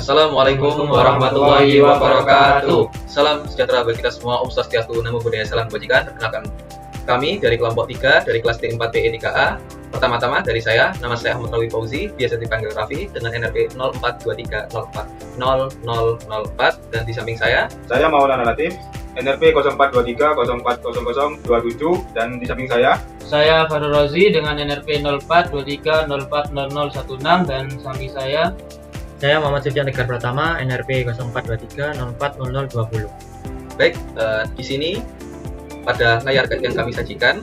Assalamualaikum warahmatullahi wabarakatuh. Salam sejahtera bagi kita semua. Om Swastiastu, Namo Buddhaya, salam kebajikan. Perkenalkan kami dari kelompok 3 dari kelas D4PE 3A. Pertama-tama dari saya, nama saya Ahmad Rawi Fauzi, biasa dipanggil Raffi, dengan NRP 0423040004, dan di samping saya Maulana Latif, NRP 0423040027, dan di samping saya Farul Rozi dengan NRP 0423040016, dan samping saya Muhammad Sufyan Tegar Pratama, NRP 0423040020. Baik, di sini pada layar yang kami sajikan,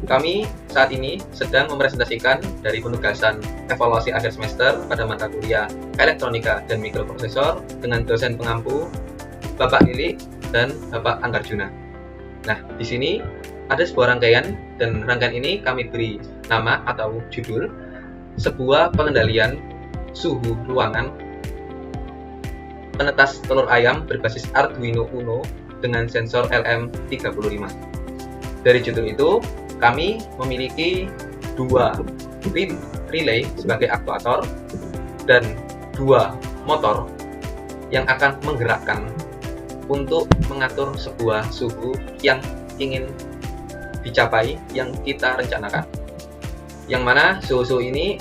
kami saat ini sedang mempresentasikan dari penugasan evaluasi akhir semester pada mata kuliah Elektronika dan Mikroprosesor dengan dosen pengampu Bapak Lili dan Bapak Anggarjuna. Nah, di sini ada sebuah rangkaian, dan rangkaian ini kami beri nama atau judul sebuah pengendalian suhu ruangan penetas telur ayam berbasis Arduino Uno dengan sensor LM35. Dari judul itu, kami memiliki dua relay sebagai aktuator dan dua motor yang akan menggerakkan untuk mengatur sebuah suhu yang ingin dicapai, yang kita rencanakan. Yang mana suhu ini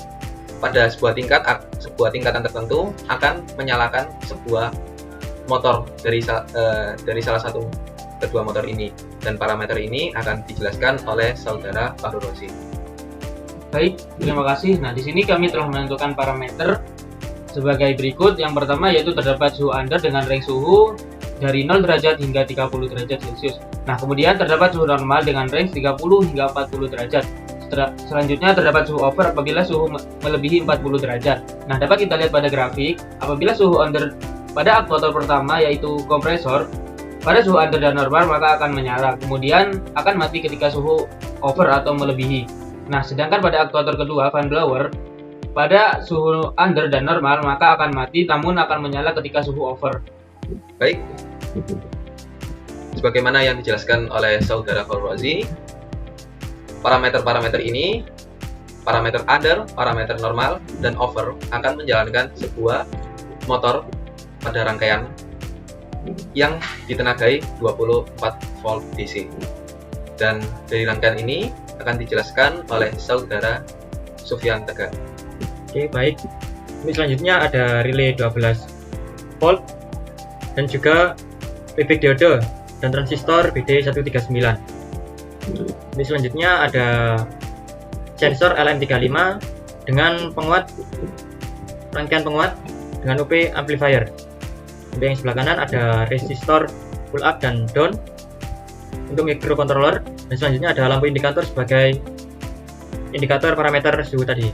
pada sebuah tingkatan tertentu akan menyalakan sebuah motor dari salah satu kedua motor ini, dan parameter ini akan dijelaskan oleh saudara Farul Rozi. Baik, terima kasih. Nah, di sini kami telah menentukan parameter sebagai berikut. Yang pertama yaitu terdapat suhu under dengan range suhu dari 0 derajat hingga 30 derajat Celcius. Nah, kemudian terdapat suhu normal dengan range 30 hingga 40 derajat. Selanjutnya terdapat suhu over apabila suhu melebihi 40 derajat. Nah, dapat kita lihat pada grafik, apabila suhu under pada aktuator pertama yaitu kompresor, pada suhu under dan normal maka akan menyala, kemudian akan mati ketika suhu over atau melebihi. Nah, sedangkan pada aktuator kedua, fan blower, pada suhu under dan normal maka akan mati, namun akan menyala ketika suhu over. Baik, sebagaimana yang dijelaskan oleh saudara Farul Rozi, parameter-parameter ini, parameter under, parameter normal, dan over akan menjalankan sebuah motor pada rangkaian yang ditenagai 24 volt DC. Dan dari rangkaian ini akan dijelaskan oleh saudara Sufyan Tegar. Oke, baik. Ini selanjutnya ada relay 12 volt dan juga playback diode dan transistor BD139. Ini selanjutnya ada sensor LM35 dengan rangkaian penguat dengan UP amplifier. Kemudian yang sebelah kanan ada resistor pull up dan down untuk microcontroller, dan selanjutnya ada lampu indikator sebagai indikator parameter suhu tadi.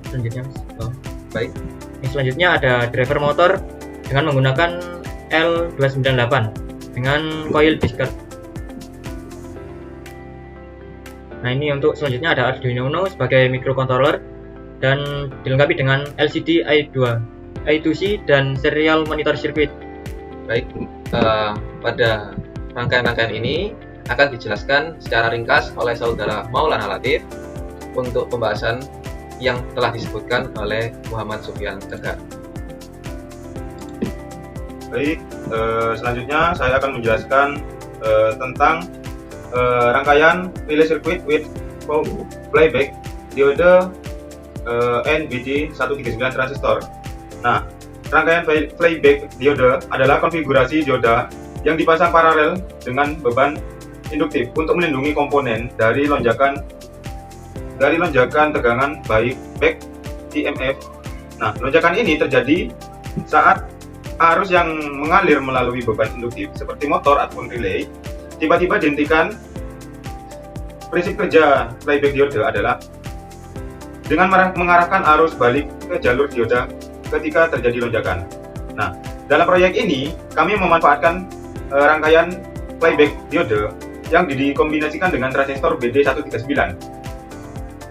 Selanjutnya, baik. Yang selanjutnya ada driver motor dengan menggunakan L298 dengan coil discard. Nah, ini untuk selanjutnya ada Arduino Uno sebagai microcontroller dan dilengkapi dengan LCD I2C dan serial monitor circuit. Baik, pada rangkaian-rangkaian ini akan dijelaskan secara ringkas oleh saudara Maulana Latif untuk pembahasan yang telah disebutkan oleh Muhammad Sufyan Tegar. baik. Selanjutnya saya akan menjelaskan tentang rangkaian relay circuit with playback diode NBD139 transistor. Nah, rangkaian playback diode adalah konfigurasi dioda yang dipasang paralel dengan beban induktif untuk melindungi komponen dari lonjakan tegangan baik back EMF. Nah, lonjakan ini terjadi saat arus yang mengalir melalui beban induktif seperti motor ataupun relay tiba-tiba dihentikan. Prinsip kerja playback diode adalah dengan mengarahkan arus balik ke jalur dioda ketika terjadi lonjakan. Nah, dalam proyek ini kami memanfaatkan rangkaian playback diode yang dikombinasikan dengan transistor BD139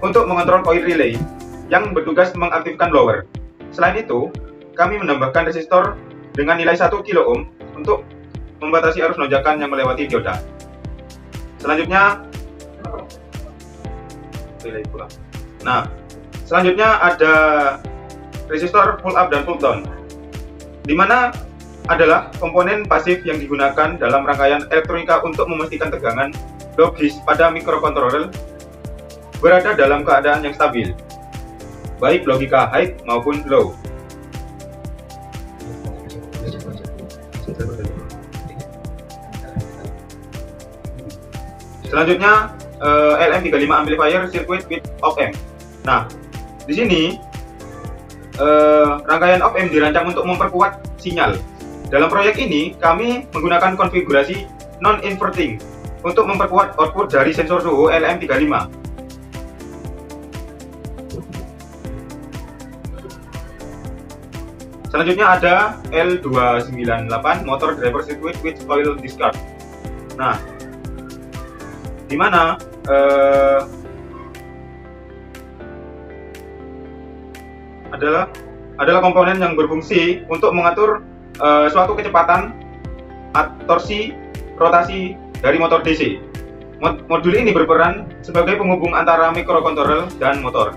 untuk mengontrol coil relay yang bertugas mengaktifkan blower. Selain itu, kami menambahkan resistor dengan nilai 1 kilo ohm untuk membatasi arus lonjakan yang melewati dioda. Selanjutnya relay pull up. Nah, selanjutnya ada resistor pull up dan pull down. di mana adalah komponen pasif yang digunakan dalam rangkaian elektronika untuk memastikan tegangan logis pada mikrokontroler berada dalam keadaan yang stabil, baik logika high maupun low. Selanjutnya LM35 amplifier circuit with op-amp. Nah, di sini rangkaian op-amp dirancang untuk memperkuat sinyal. Dalam proyek ini, kami menggunakan konfigurasi non-inverting untuk memperkuat output dari sensor suhu LM35. Selanjutnya ada L298 motor driver circuit with coil discard. Nah, di mana adalah komponen yang berfungsi untuk mengatur suatu kecepatan torsi rotasi dari motor DC. Modul ini berperan sebagai penghubung antara mikrokontroler dan motor.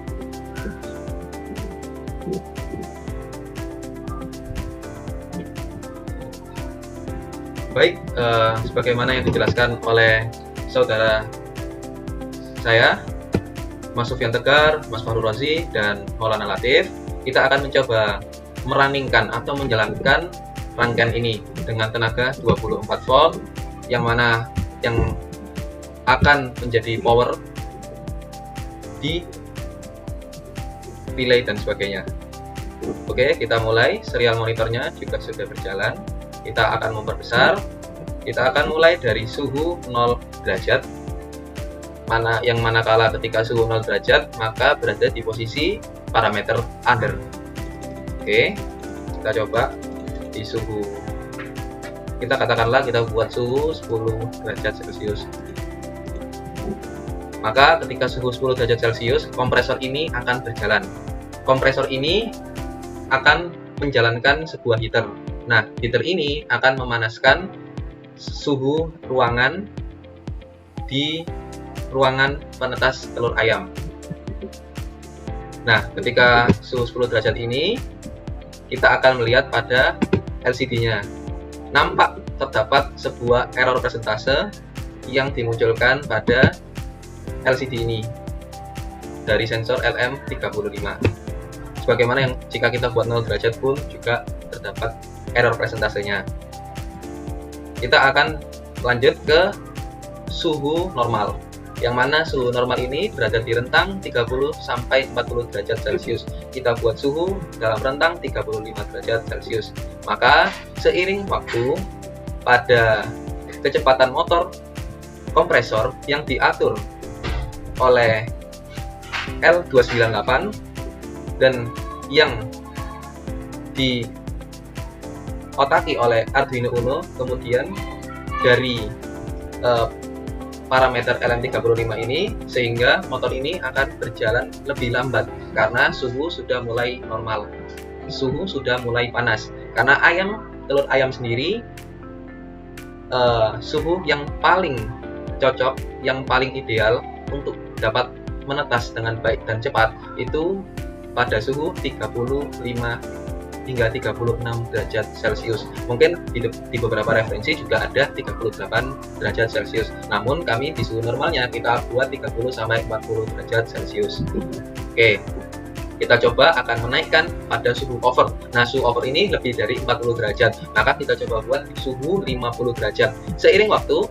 Baik, sebagaimana yang dijelaskan oleh saudara saya, Mas Sufyan Tegar, Mas Fahru Rozi, dan Maulana Latif, kita akan mencoba merunningkan atau menjalankan rangkaian ini dengan tenaga 24 volt yang akan menjadi power di relay dan sebagainya. Oke, kita mulai. Serial monitornya juga sudah berjalan. Kita akan memperbesar. Kita akan mulai dari suhu 0 derajat. Manakala ketika suhu 0 derajat maka berada di posisi parameter under. Oke, kita coba di suhu, kita katakanlah kita buat suhu 10 derajat Celcius. Maka ketika suhu 10 derajat Celcius, kompresor ini akan berjalan. Kompresor ini akan menjalankan sebuah heater. Nah, heater ini akan memanaskan suhu ruangan di ruangan penetas telur ayam. Nah, ketika suhu 10 derajat ini, kita akan melihat pada LCD-nya. Nampak terdapat sebuah error persentase yang dimunculkan pada LCD ini dari sensor LM35. Sebagaimana yang jika kita buat 0 derajat pun juga terdapat error presentasenya. Kita akan lanjut ke suhu normal, yang mana suhu normal ini berada di rentang 30 sampai 40 derajat Celcius. Kita buat suhu dalam rentang 35 derajat Celcius. Maka seiring waktu pada kecepatan motor kompresor yang diatur oleh L298 dan yang diotaki oleh Arduino Uno, kemudian dari parameter LM35 ini, sehingga motor ini akan berjalan lebih lambat karena suhu sudah mulai normal, suhu sudah mulai panas. Karena telur ayam sendiri suhu yang paling cocok, yang paling ideal untuk dapat menetas dengan baik dan cepat itu pada suhu 35 hingga 36 derajat Celcius. Mungkin di beberapa referensi juga ada 38 derajat Celcius. Namun kami di suhu normalnya kita buat 30 sampai 40 derajat Celcius. Oke. Kita coba akan menaikkan pada suhu over. Nah, suhu over ini lebih dari 40 derajat. Maka kita coba buat di suhu 50 derajat. Seiring waktu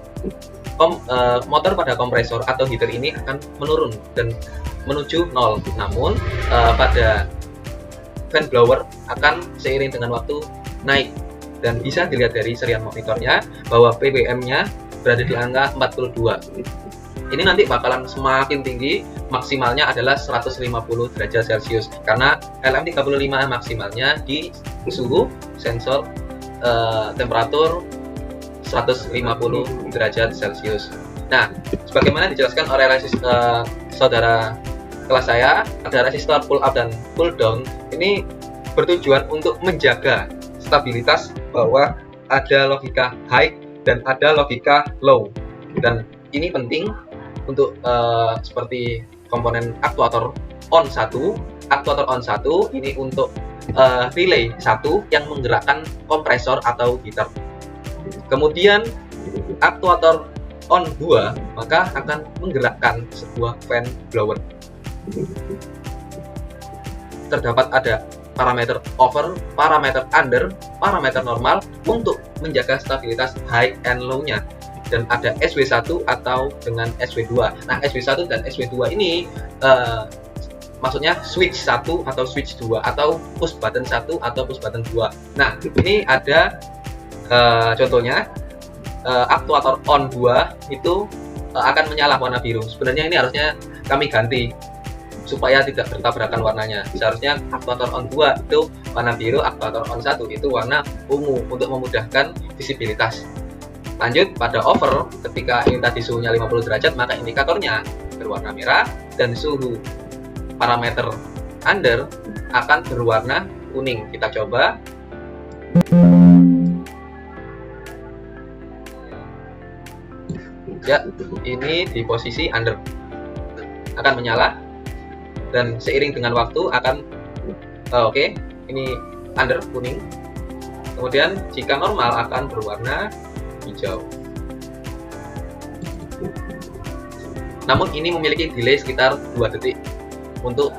motor pada kompresor atau heater ini akan menurun dan menuju 0. Namun pada fan blower akan seiring dengan waktu naik, dan bisa dilihat dari serial monitornya bahwa PWM-nya berada di angka 42. Ini nanti bakalan semakin tinggi, maksimalnya adalah 150 derajat Celcius karena LM35 maksimalnya di suhu sensor temperatur 150 derajat Celcius. Nah, sebagaimana dijelaskan oleh saudara kelas saya, ada resistor pull up dan pull down. Ini bertujuan untuk menjaga stabilitas bahwa ada logika high dan ada logika low. Dan ini penting untuk seperti komponen aktuator on 1. Aktuator on 1 ini untuk relay 1 yang menggerakkan kompresor atau heater. Kemudian aktuator on 2 maka akan menggerakkan sebuah fan blower. Terdapat ada parameter over, parameter under, parameter normal untuk menjaga stabilitas high and low-nya, dan ada SW1 atau dengan SW2. Nah, SW1 dan SW2 ini maksudnya switch 1 atau switch 2 atau push button 1 atau push button 2. Nah, ini ada contohnya aktuator on 2 itu akan menyala warna biru. Sebenarnya ini harusnya kami ganti supaya tidak bertabrakan warnanya. Seharusnya aktuator on 2 itu warna biru, aktuator on 1 itu warna ungu untuk memudahkan visibilitas. Lanjut pada over, ketika ini tadi suhunya 50 derajat maka indikatornya berwarna merah, dan suhu parameter under akan berwarna kuning. Kita coba. Ya, ini di posisi under akan menyala, dan seiring dengan waktu akan oke, ini under kuning. Kemudian jika normal akan berwarna hijau. Namun ini memiliki delay sekitar 2 detik untuk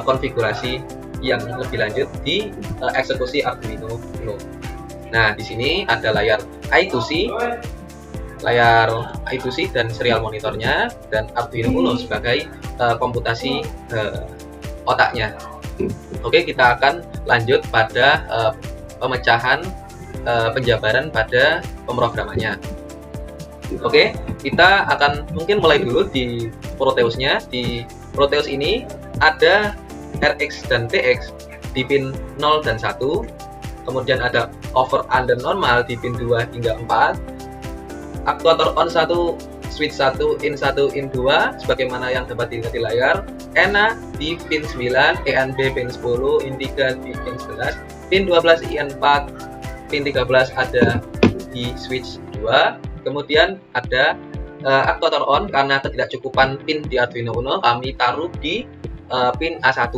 konfigurasi yang lebih lanjut di eksekusi Arduino Uno. Nah, di sini ada layar I2C, dan serial monitornya, dan Arduino Uno sebagai komputasi otaknya. Oke, kita akan lanjut pada pemecahan penjabaran pada pemrogramannya. Oke, kita akan mungkin mulai dulu di Proteusnya. Di Proteus ini ada RX dan TX di pin 0 dan 1, kemudian ada over under normal di pin 2 hingga 4, aktuator on 1, switch 1, in 2 sebagaimana yang dapat dilihat di layar, ENA di pin 9, ENB pin 10, in 3 di pin 11, pin 12 IN 4, pin 13 ada di switch 2, kemudian ada aktuator on. Karena ketidakcukupan pin di Arduino Uno kami taruh di pin A1.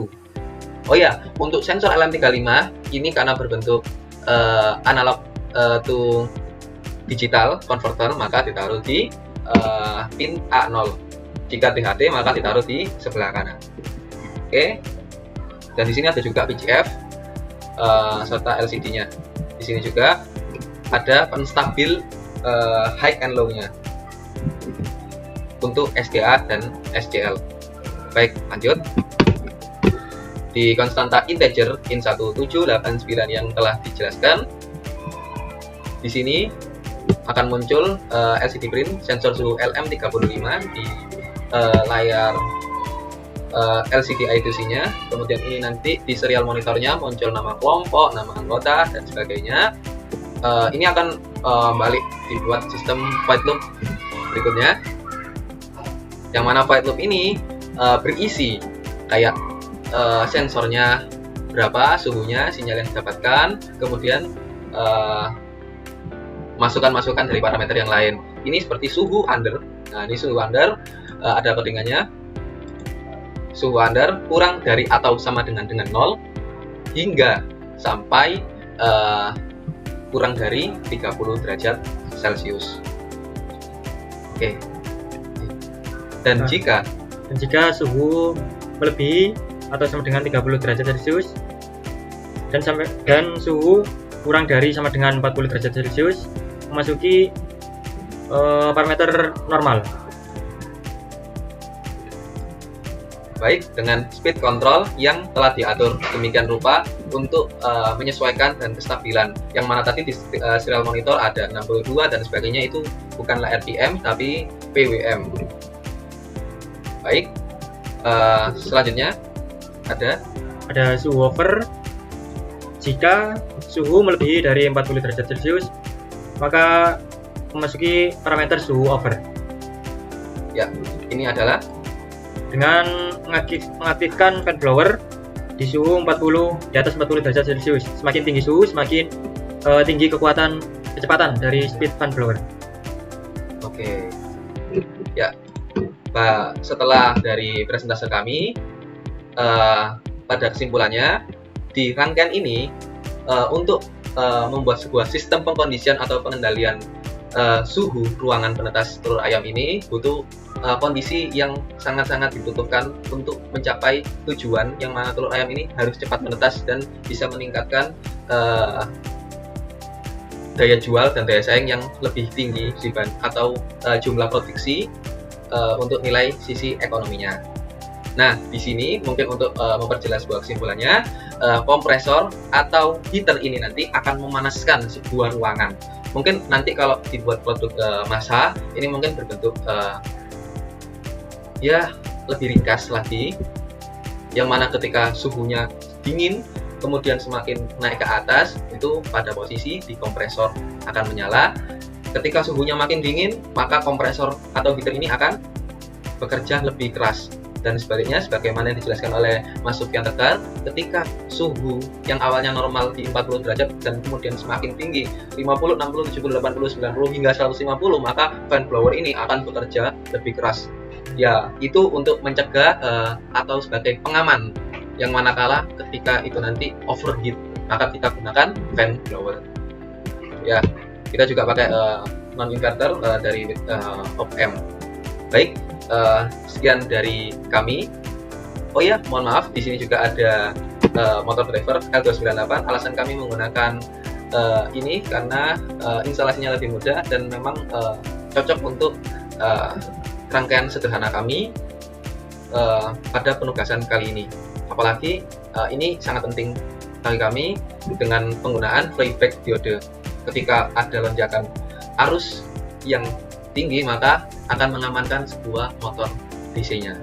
Oh ya, untuk sensor LM35 ini karena berbentuk analog to digital converter maka ditaruh di pin A0. Jika DHT maka ditaruh di sebelah kanan. Oke. Dan di sini ada juga VGF serta LCD-nya. Di sini juga ada penstabil high and low-nya untuk SDA dan SCL. Baik, lanjut. Di konstanta integer in 1789 yang telah dijelaskan, di sini akan muncul LCD print sensor suhu LM35 di layar LCD I2C-nya. Kemudian ini nanti di serial monitornya muncul nama kelompok, nama anggota, dan sebagainya. Ini akan balik dibuat sistem void loop berikutnya, yang mana void loop ini berisi kayak sensornya berapa, suhunya, sinyal yang didapatkan, kemudian masukan-masukan dari parameter yang lain. Ini seperti suhu under. Nah, ini suhu under, ada codingannya. Suhu under kurang dari atau sama dengan 0 hingga sampai kurang dari 30 derajat Celcius. Oke. Dan jika suhu melebihi atau sama dengan 30 derajat Celcius dan suhu kurang dari sama dengan 40 derajat Celcius, memasuki parameter normal. Baik, dengan speed control yang telah diatur demikian rupa untuk menyesuaikan dan kestabilan. Yang mana tadi di serial monitor ada 62 dan sebagainya, itu bukanlah RPM tapi PWM. Baik, selanjutnya ada suhu over. Jika suhu melebihi dari 40 derajat Celcius, maka memasuki parameter suhu over. Ya, ini adalah dengan mengaktifkan fan blower di suhu di atas 40 derajat Celcius. Semakin tinggi suhu, semakin tinggi kecepatan dari speed fan blower. Oke. Ya. Setelah dari presentasi kami, pada kesimpulannya di rangkaian ini untuk membuat sebuah sistem pengkondisian atau pengendalian suhu ruangan penetas telur ayam ini butuh kondisi yang sangat-sangat dibutuhkan untuk mencapai tujuan yang mana telur ayam ini harus cepat menetas dan bisa meningkatkan daya jual dan daya saing yang lebih tinggi atau jumlah produksi untuk nilai sisi ekonominya. Nah, di sini mungkin untuk memperjelas sebuah kesimpulannya, kompresor atau heater ini nanti akan memanaskan sebuah ruangan. Mungkin nanti kalau dibuat produk massa, ini mungkin berbentuk ya lebih ringkas lagi, yang mana ketika suhunya dingin kemudian semakin naik ke atas, itu pada posisi di kompresor akan menyala. Ketika suhunya makin dingin, maka kompresor atau heater ini akan bekerja lebih keras. Dan sebaliknya, sebagaimana yang dijelaskan oleh Mas Sufyan Tegar, ketika suhu yang awalnya normal di 40 derajat dan kemudian semakin tinggi 50, 60, 70, 80, 90 hingga 150, maka fan blower ini akan bekerja lebih keras. Ya, itu untuk mencegah atau sebagai pengaman, yang manakala ketika itu nanti overheat, maka kita gunakan fan blower. Ya, kita juga pakai non inverter dari op-amp. Baik, sekian dari kami. Oh ya, mohon maaf, di sini juga ada motor driver L298. Alasan kami menggunakan ini karena instalasinya lebih mudah dan memang cocok untuk rangkaian sederhana kami pada penugasan kali ini. Apalagi ini sangat penting bagi kami dengan penggunaan flyback diode. Ketika ada lonjakan arus yang tinggi, maka akan mengamankan sebuah motor DC-nya.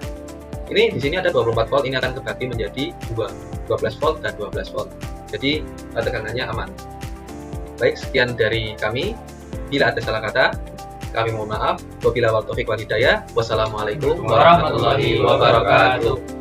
Ini di sini ada 24 volt, ini akan kebagi menjadi 12 volt dan 12 volt. Jadi tegangannya aman. Baik, sekian dari kami. Bila ada salah kata, kami mohon maaf. Wabillahi taufiq wal hidayah. Wassalamualaikum warahmatullahi wabarakatuh.